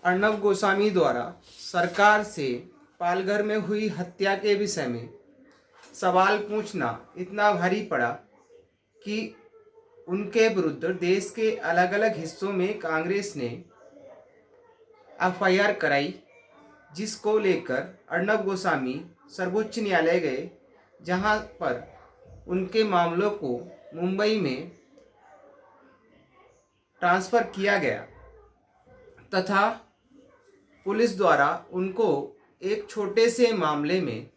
अर्नब गोस्वामी द्वारा सरकार से पालघर में हुई हत्या के विषय में सवाल पूछना इतना भारी पड़ा कि उनके विरुद्ध देश के अलग अलग हिस्सों में कांग्रेस ने एफआईआर कराई, जिसको लेकर अर्नब गोस्वामी सर्वोच्च न्यायालय गए, जहां पर उनके मामलों को मुंबई में ट्रांसफ़र किया गया तथा पुलिस द्वारा उनको एक छोटे से मामले में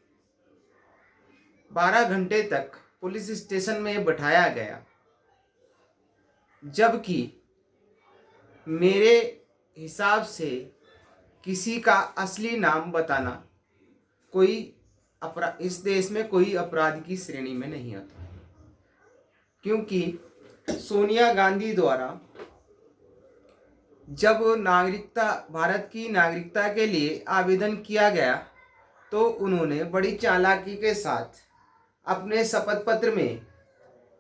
12 घंटे तक पुलिस स्टेशन में बैठाया गया, जबकि मेरे हिसाब से किसी का असली नाम बताना कोई इस देश में कोई अपराध की श्रेणी में नहीं आता, क्योंकि सोनिया गांधी द्वारा जब भारत की नागरिकता के लिए आवेदन किया गया तो उन्होंने बड़ी चालाकी के साथ अपने शपथ पत्र में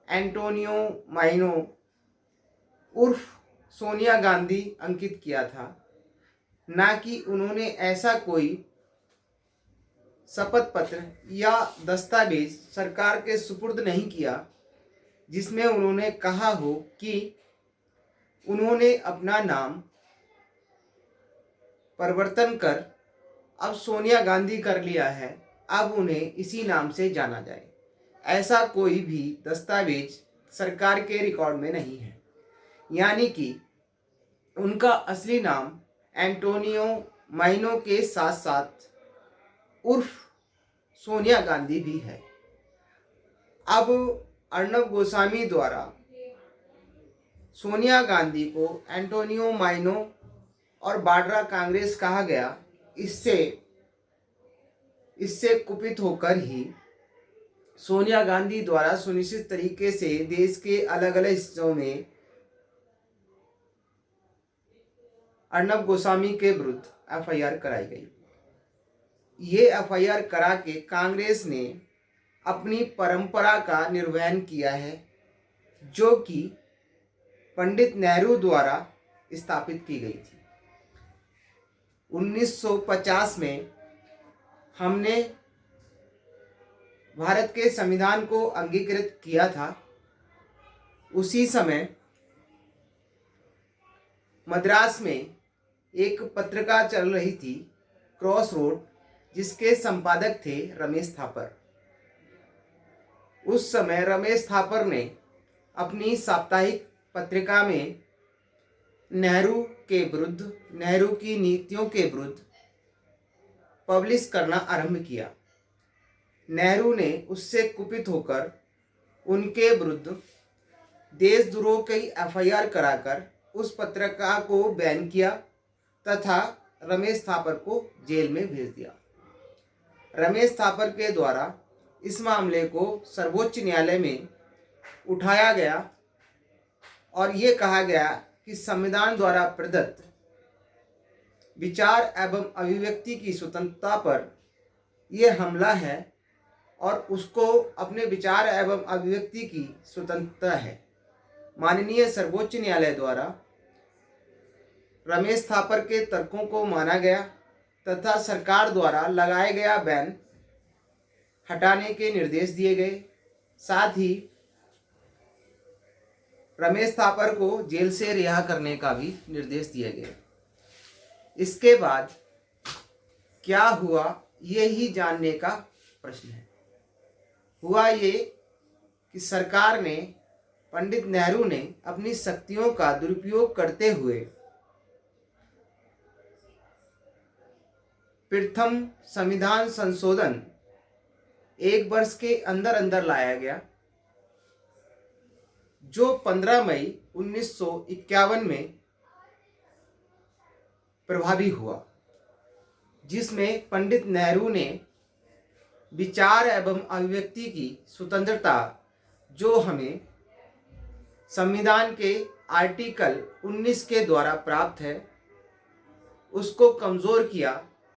एंटोनियो माइनो उर्फ सोनिया गांधी अंकित किया था, ना कि उन्होंने ऐसा कोई शपथ पत्र या दस्तावेज सरकार के सुपुर्द नहीं किया जिसमें उन्होंने कहा हो कि उन्होंने अपना नाम परिवर्तन कर अब सोनिया गांधी कर लिया है, अब उन्हें इसी नाम से जाना जाए। ऐसा कोई भी दस्तावेज सरकार के रिकॉर्ड में नहीं है, यानी कि उनका असली नाम एंटोनियो माइनो के साथ साथ उर्फ सोनिया गांधी भी है। अब अर्नब गोस्वामी द्वारा सोनिया गांधी को एंटोनियो माइनो और वाड्रा कांग्रेस कहा गया, इससे कुपित होकर ही सोनिया गांधी द्वारा सुनिश्चित तरीके से देश के अलग अलग हिस्सों में अर्नब गोस्वामी के विरुद्ध एफआईआर कराई गई। ये एफआईआर करा के कांग्रेस ने अपनी परंपरा का निर्वहन किया है, जो कि पंडित नेहरू द्वारा स्थापित की गई थी। 1950 में हमने भारत के संविधान को अंगीकृत किया था। उसी समय मद्रास में एक पत्रिका चल रही थी, क्रॉस रोड, जिसके संपादक थे रमेश थापर। उस समय रमेश थापर ने अपनी साप्ताहिक पत्रिका में नेहरू के विरुद्ध, नेहरू की नीतियों के विरुद्ध पब्लिश करना आरंभ किया। नेहरू ने उससे कुपित होकर उनके विरुद्ध देशद्रोह की एफआईआर कराकर उस पत्रिका को बैन किया तथा रमेश थापर को जेल में भेज दिया। रमेश थापर के द्वारा इस मामले को सर्वोच्च न्यायालय में उठाया गया और ये कहा गया कि संविधान द्वारा प्रदत्त विचार एवं अभिव्यक्ति की स्वतंत्रता पर यह हमला है और उसको अपने विचार एवं अभिव्यक्ति की स्वतंत्रता है। माननीय सर्वोच्च न्यायालय द्वारा रमेश थापर के तर्कों को माना गया तथा सरकार द्वारा लगाया गया बैन हटाने के निर्देश दिए गए। साथ ही रमेश थापर को जेल से रिहा करने का भी निर्देश दिए गए। इसके बाद क्या हुआ, ये ही जानने का प्रश्न है। हुआ ये कि सरकार ने, पंडित नेहरू ने अपनी शक्तियों का दुरुपयोग करते हुए प्रथम संविधान संशोधन 1 वर्ष के अंदर अंदर लाया गया, जो 15 मई 1951 में प्रभावी हुआ, जिसमें पंडित नेहरू ने विचार एवं अभिव्यक्ति की स्वतंत्रता, जो हमें संविधान के आर्टिकल 19 के द्वारा प्राप्त है, उसको कमज़ोर किया